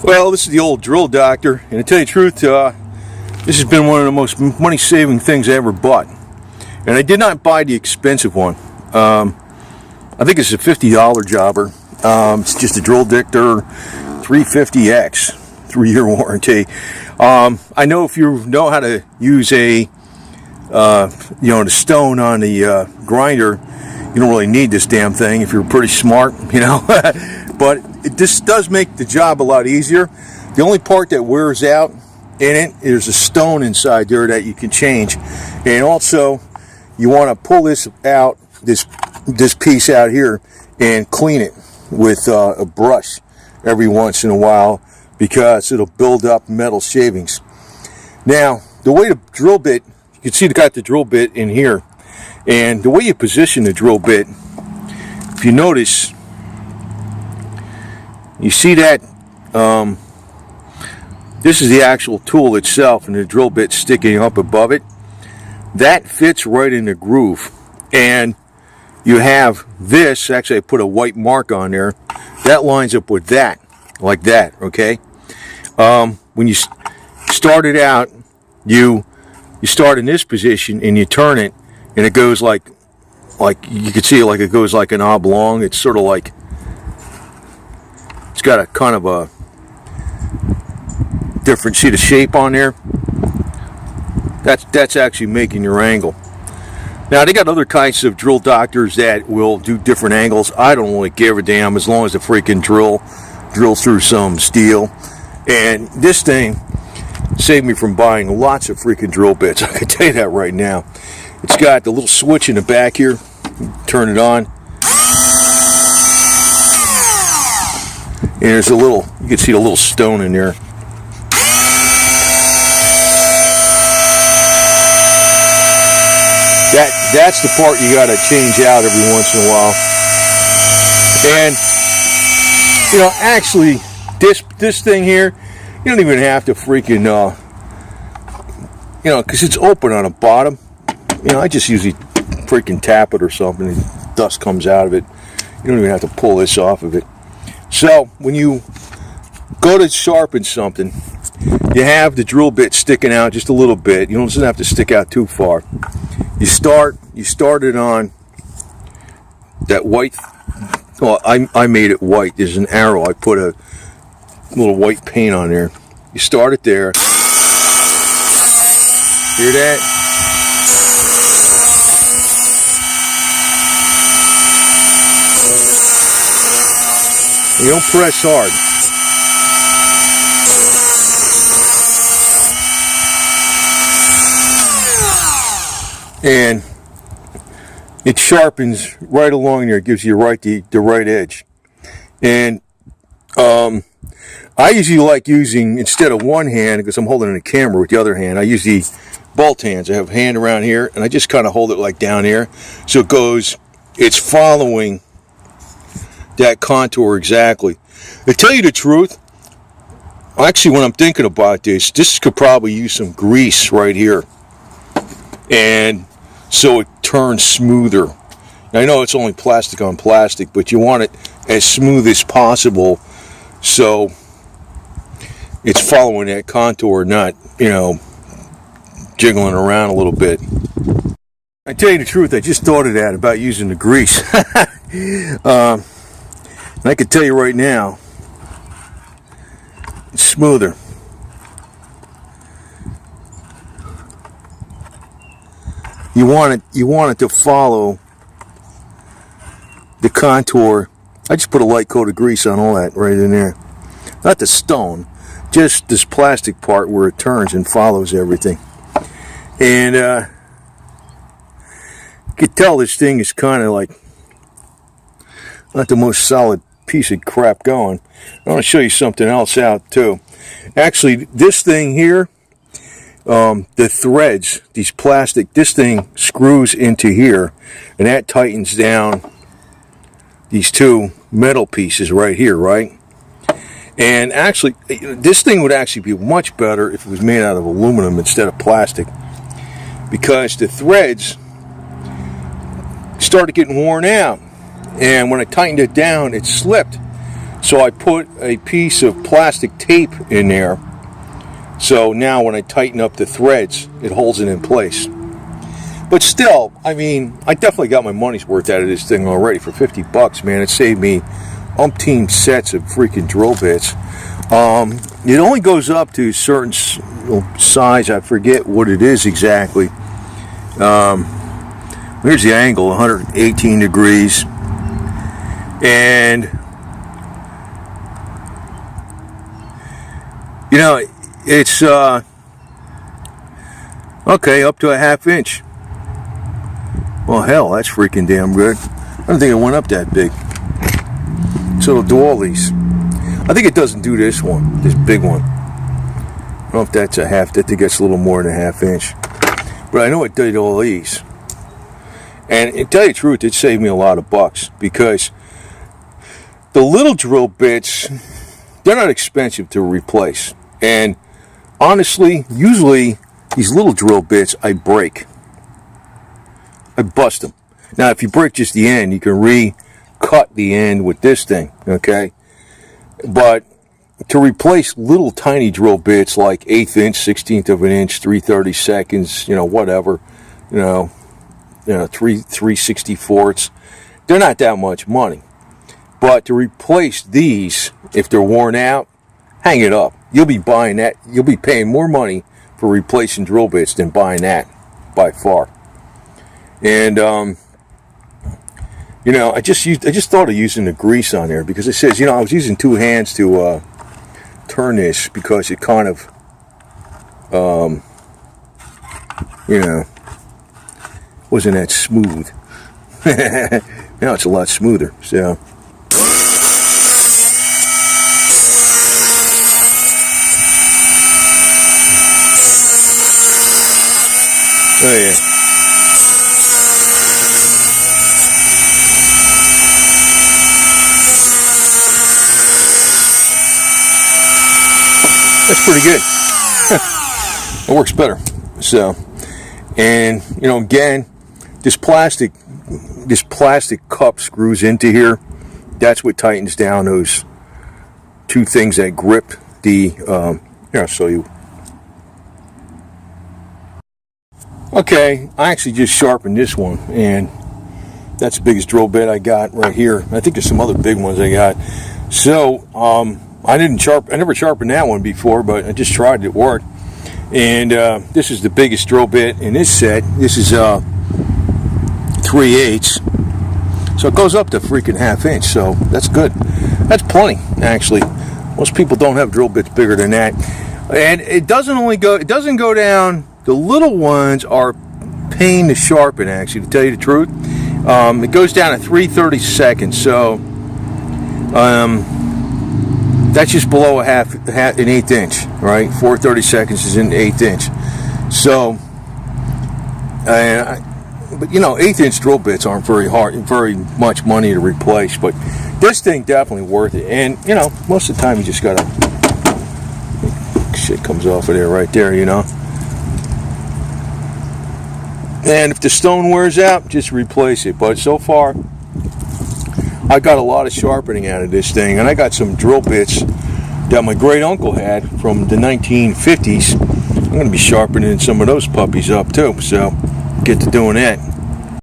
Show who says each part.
Speaker 1: Well, this is the old drill doctor, and to tell you the truth, this has been one of the most money-saving things I ever bought. And I did not buy the expensive one. I think it's a $50 jobber. It's just a drill dictor 350X, 3-year warranty. I know if you know how to use the stone on the grinder, you don't really need this damn thing if you're pretty smart, But this does make the job a lot easier. The only part that wears out in it is a stone inside there that you can change. And also, you want to pull this out, this piece out here, and clean it with a brush every once in a while, because it'll build up metal shavings. Now, the way the drill bit, you can see it's got the drill bit in here, and the way you position the drill bit, if you notice, you see that this is the actual tool itself, and the drill bit sticking up above it. That fits right in the groove. And you have this, actually I put a white mark on there, that lines up with that, like that, okay? When you start it out, you start in this position and you turn it, and it goes like you can see it, like it goes like an oblong. It's sort of like, it's got a kind of a different, see the shape on there? That's actually making your angle. Now, they got other kinds of drill doctors that will do different angles. I don't really give a damn as long as the freaking drill drills through some steel. And this thing saved me from buying lots of freaking drill bits. I can tell you that right now. It's got the little switch in the back here. Turn it on. And there's a little, you can see the little stone in there. That's the part you got to change out every once in a while. And actually, this thing here, you don't even have to freaking because it's open on the bottom. I just usually freaking tap it or something, and dust comes out of it. You don't even have to pull this off of it. So when you go to sharpen something, you have the drill bit sticking out just a little bit. You don't have to stick out too far. You start it on that white. Well, I made it white. There's an arrow. I put a little white paint on there. You start it there. Hear that? You don't press hard. And it sharpens right along there. It gives you the right edge. And I usually like using, instead of one hand, because I'm holding the camera with the other hand, I use the bolt hands. I have a hand around here, and I just kind of hold it like down here. So it's following that contour exactly. To tell you the truth, actually when I'm thinking about this could probably use some grease right here. And so it turns smoother. Now, I know it's only plastic on plastic, but you want it as smooth as possible so it's following that contour, not, jiggling around a little bit. I tell you the truth, I just thought of that about using the grease. And I can tell you right now, it's smoother. You want it to follow the contour. I just put a light coat of grease on all that right in there. Not the stone, just this plastic part where it turns and follows everything. And you can tell this thing is kind of like not the most solid piece of crap going. I want to show you something else out too. Actually, this thing here, the threads, these plastic, this thing screws into here, and that tightens down these two metal pieces right here, right? And actually, this thing would actually be much better if it was made out of aluminum instead of plastic, because the threads started getting worn out, and when I tightened it down, it slipped. So I put a piece of plastic tape in there. So now when I tighten up the threads, it holds it in place. But still, I mean, I definitely got my money's worth out of this thing already for $50, man. It saved me umpteen sets of freaking drill bits. It only goes up to a certain size. I forget what it is exactly. Here's the angle, 118 degrees. And, you know, it's, okay, up to a 1/2 inch. Well, hell, that's freaking damn good. I don't think it went up that big. So it'll do all these. I think it doesn't do this one, this big one. I don't know if that's a half, I think it's a little more than a 1/2 inch. But I know it did all these. And to tell you the truth, it saved me a lot of bucks, because the little drill bits, they're not expensive to replace. And honestly, usually these little drill bits I break. I bust them. Now, if you break just the end, you can recut the end with this thing, okay? But to replace little tiny drill bits like 1/8 inch, 1/16 of an inch, 3/32, whatever, 3/64, they're not that much money. But to replace these, if they're worn out, hang it up. You'll be buying that. You'll be paying more money for replacing drill bits than buying that, by far. And I just thought of using the grease on there, because it says, I was using 2 hands to turn this, because it kind of, wasn't that smooth. Now it's a lot smoother. So. Oh yeah. That's pretty good. It works better. So, and again, this plastic cup screws into here. That's what tightens down those 2 things that grip the. I'll show you. Okay, I actually just sharpened this one, and that's the biggest drill bit I got right here. I think there's some other big ones I got. So, I never sharpened that one before, but I just tried it. It worked. And this is the biggest drill bit in this set. This is 3/8. So it goes up to freaking 1/2 inch. So that's good. That's plenty, actually. Most people don't have drill bits bigger than that. And it doesn't go down. The little ones are pain to sharpen, actually, to tell you the truth. It goes down at 3/32. So that's just below an 1/8 inch, right? 4/32 is an 1/8 inch. So, but 1/8 inch drill bits aren't very much money to replace. But this thing definitely worth it. And most of the time you just gotta, shit comes off of there right there, And if the stone wears out, just replace it. But so far, I got a lot of sharpening out of this thing, and I got some drill bits that my great uncle had from the 1950s. I'm going to be sharpening some of those puppies up too, so get to doing that.